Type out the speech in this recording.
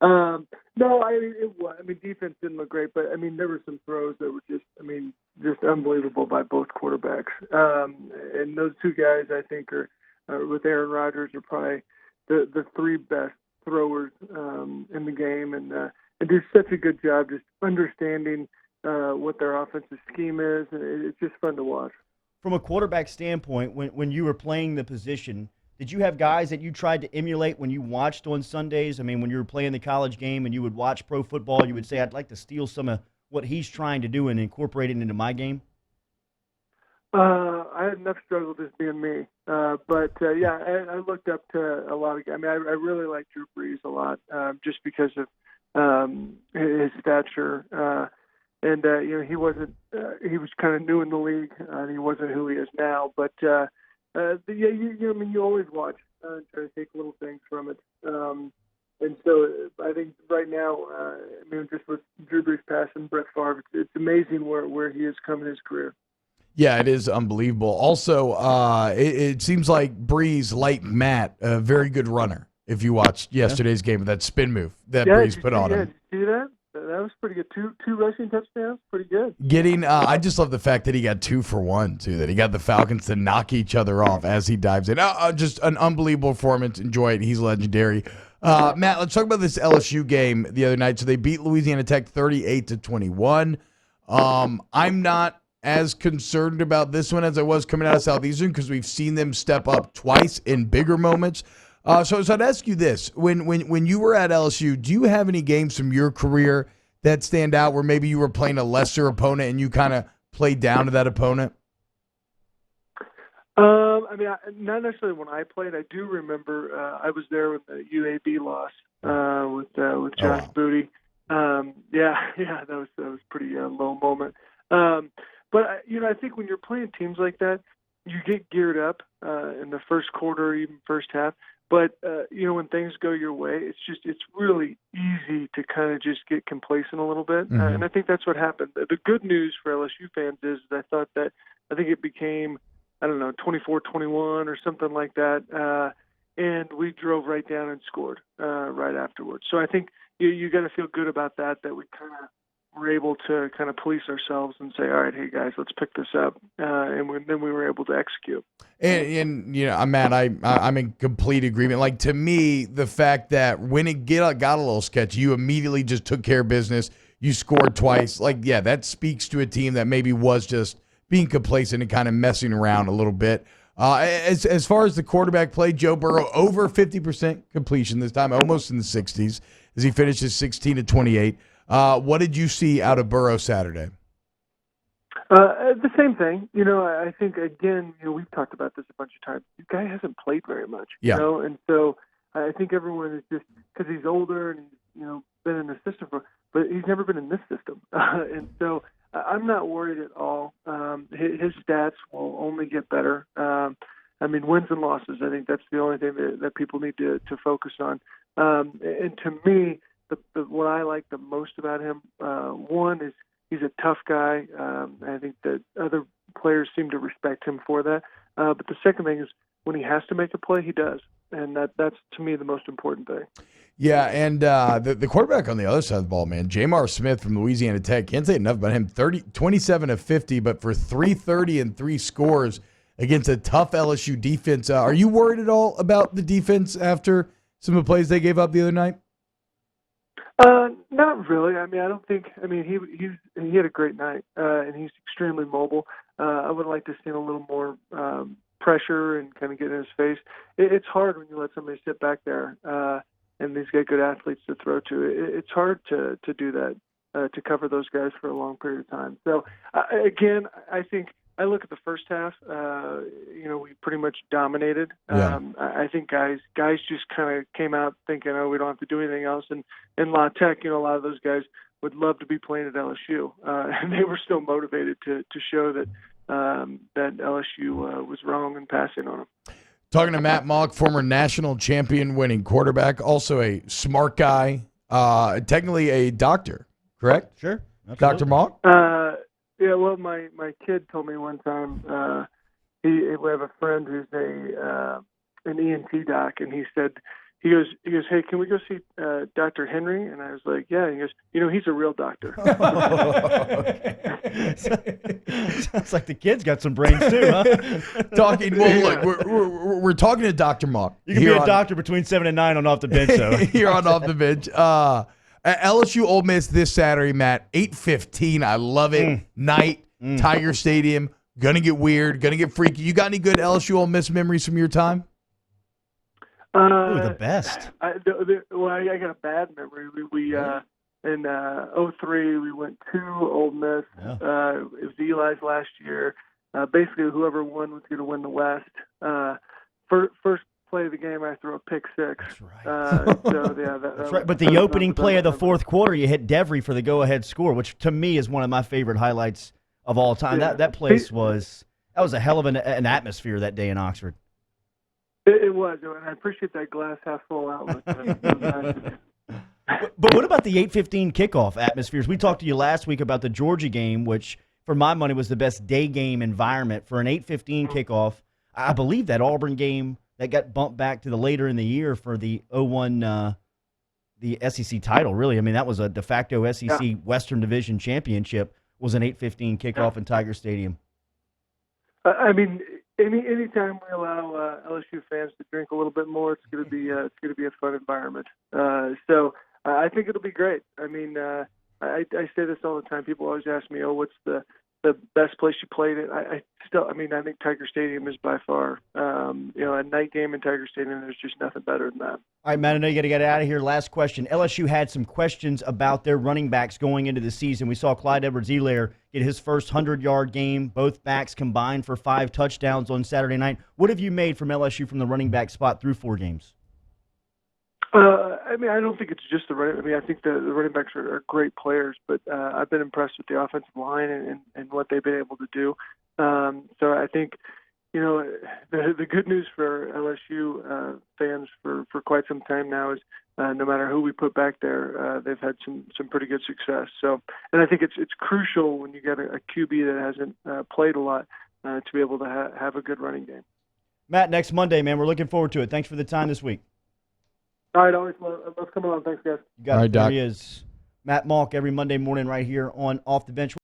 No, it was. I mean, defense didn't look great, but I mean, there were some throws that were just, I mean, just unbelievable by both quarterbacks. And those two guys, I think, are with Aaron Rodgers, are probably the three best throwers in the game, and do such a good job just understanding what their offensive scheme is, and it's just fun to watch. From a quarterback standpoint, when you were playing the position, did you have guys that you tried to emulate when you watched on Sundays? I mean, when you were playing the college game and you would watch pro football, you would say, I'd like to steal some of what he's trying to do and incorporate it into my game? I had enough struggle just being me. Yeah, I looked up to a lot of guys. I mean, I really like Drew Brees a lot, just because of his stature. He wasn't, he was kind of new in the league, and he wasn't who he is now. I mean, you always watch and try to take little things from it. And so I think right now, I mean, just with Drew Brees passing Brett Favre, it's amazing where he has come in his career. Yeah, it is unbelievable. Also, it seems like Breeze, like Matt, a very good runner. If you watched yesterday's game with that spin move that Breeze put on him. Did you see that? That was pretty good. Two rushing touchdowns, pretty good. I just love the fact that he got 2 for 1 too. That he got the Falcons to knock each other off as he dives in. Just an unbelievable performance. Enjoy it. He's legendary. Matt, let's talk about this LSU game the other night. So they beat Louisiana Tech 38-21. I'm not as concerned about this one as I was coming out of Southeastern because we've seen them step up twice in bigger moments. So I'd ask you this. When you were at LSU, do you have any games from your career that stand out where maybe you were playing a lesser opponent and you kind of played down to that opponent? I mean, not necessarily when I played. I do remember I was there with the UAB loss with Josh Booty. That was pretty low moment. I think when you're playing teams like that, you get geared up in the first quarter, even first half. But when things go your way, it's really easy to kind of just get complacent a little bit, and I think that's what happened. The good news for LSU fans is I think it became 24-21 or something like that, and we drove right down and scored right afterwards. So I think you got to feel good about that we kind of were able to kind of police ourselves and say, all right, hey guys, let's pick this up, and then we were able to execute. And Matt, I'm in complete agreement. Like, to me, the fact that when it got a little sketchy, you immediately just took care of business. You scored twice. That speaks to a team that maybe was just being complacent and kind of messing around a little bit. As far as the quarterback play, Joe Burrow over 50% completion this time, almost in the 60s, as he finishes 16-28. What did you see out of Burrow Saturday? The same thing. I think, again, we've talked about this a bunch of times. The guy hasn't played very much, and so I think everyone is just, because he's older and he's, been in the system but he's never been in this system. And so I'm not worried at all. His stats will only get better. Wins and losses, I think that's the only thing that people need to focus on. And to me, what I like the most about him, one is he's a tough guy. I think that other players seem to respect him for that. But the second thing is when he has to make a play, he does. And that's, to me, the most important thing. Yeah, and the quarterback on the other side of the ball, man, Jamar Smith from Louisiana Tech, can't say enough about him. 27 of 50, but for 330 and 3 scores against a tough LSU defense. Are you worried at all about the defense after some of the plays they gave up the other night? Not really. I don't think. He had a great night, and he's extremely mobile. I would like to see a little more pressure and kind of get in his face. It's hard when you let somebody sit back there, and these got good athletes to throw to. It's hard to do that, to cover those guys for a long period of time. So, again, I think I look at the first half. We pretty much dominated. Yeah. I think guys just kind of came out thinking, oh, we don't have to do anything else. And in La Tech, a lot of those guys would love to be playing at LSU, and they were still motivated to show that LSU was wrong in passing on them. Talking to Matt Mauck, former national champion winning quarterback, also a smart guy, technically a doctor, correct? Sure. Dr. Mauck? Yeah, well, my kid told me one time, we have a friend who's an ENT doc, and he said he goes, hey, can we go see Dr. Henry? And I was like, yeah. He goes, he's a real doctor. Sounds like the kid's got some brains too, huh? Look, we're talking to Dr. Mauck. You can be a doctor between 7 and 9 on Off the Bench, though. Here on Off the Bench. LSU Ole Miss this Saturday, Matt, 8:15. I love it. Night, Tiger Stadium. Gonna get weird. Gonna get freaky. You got any good LSU Ole Miss memories from your time? Ooh, the best. I got a bad memory. We in 03 we went to Ole Miss. Yeah. It was Eli's last year. Basically, whoever won was going to win the West. First play of the game, I threw a pick six. That's right. That's right. But the opening play of the fourth quarter, you hit Devry for the go-ahead score, which to me is one of my favorite highlights of all time. Yeah. That place was a hell of an atmosphere that day in Oxford. It was, and I appreciate that glass half full outlook. But what about the 8:15 kickoff atmospheres? We talked to you last week about the Georgia game, which for my money was the best day game environment for an 8:15 kickoff. I believe that Auburn game that got bumped back to the later in the year for the 01 the SEC title. Really, I mean that was a de facto SEC Western Division championship. Was an 8:15 kickoff in Tiger Stadium. I mean, anytime we allow LSU fans to drink a little bit more, it's going to be a fun environment. So I think it'll be great. I mean, I say this all the time. People always ask me, "Oh, what's the best place you played at?" I think Tiger Stadium is by far. A night game in Tiger Stadium, there's just nothing better than that. All right, Matt, I know you got to get out of here. Last question. LSU had some questions about their running backs going into the season. We saw Clyde Edwards-Helaire get his first 100-yard game. Both backs combined for 5 touchdowns on Saturday night. What have you made from LSU from the running back spot through 4 games? I don't think it's just the running. I think the running backs are great players, but I've been impressed with the offensive line and what they've been able to do. So I think, the good news for LSU fans for quite some time now is no matter who we put back there, they've had some pretty good success. So, and I think it's crucial when you get a QB that hasn't played a lot to be able to have a good running game. Matt, next Monday, man, we're looking forward to it. Thanks for the time this week. All right, always love coming on. Thanks, guys. You got it. There he is, Matt Mauck, every Monday morning right here on Off the Bench.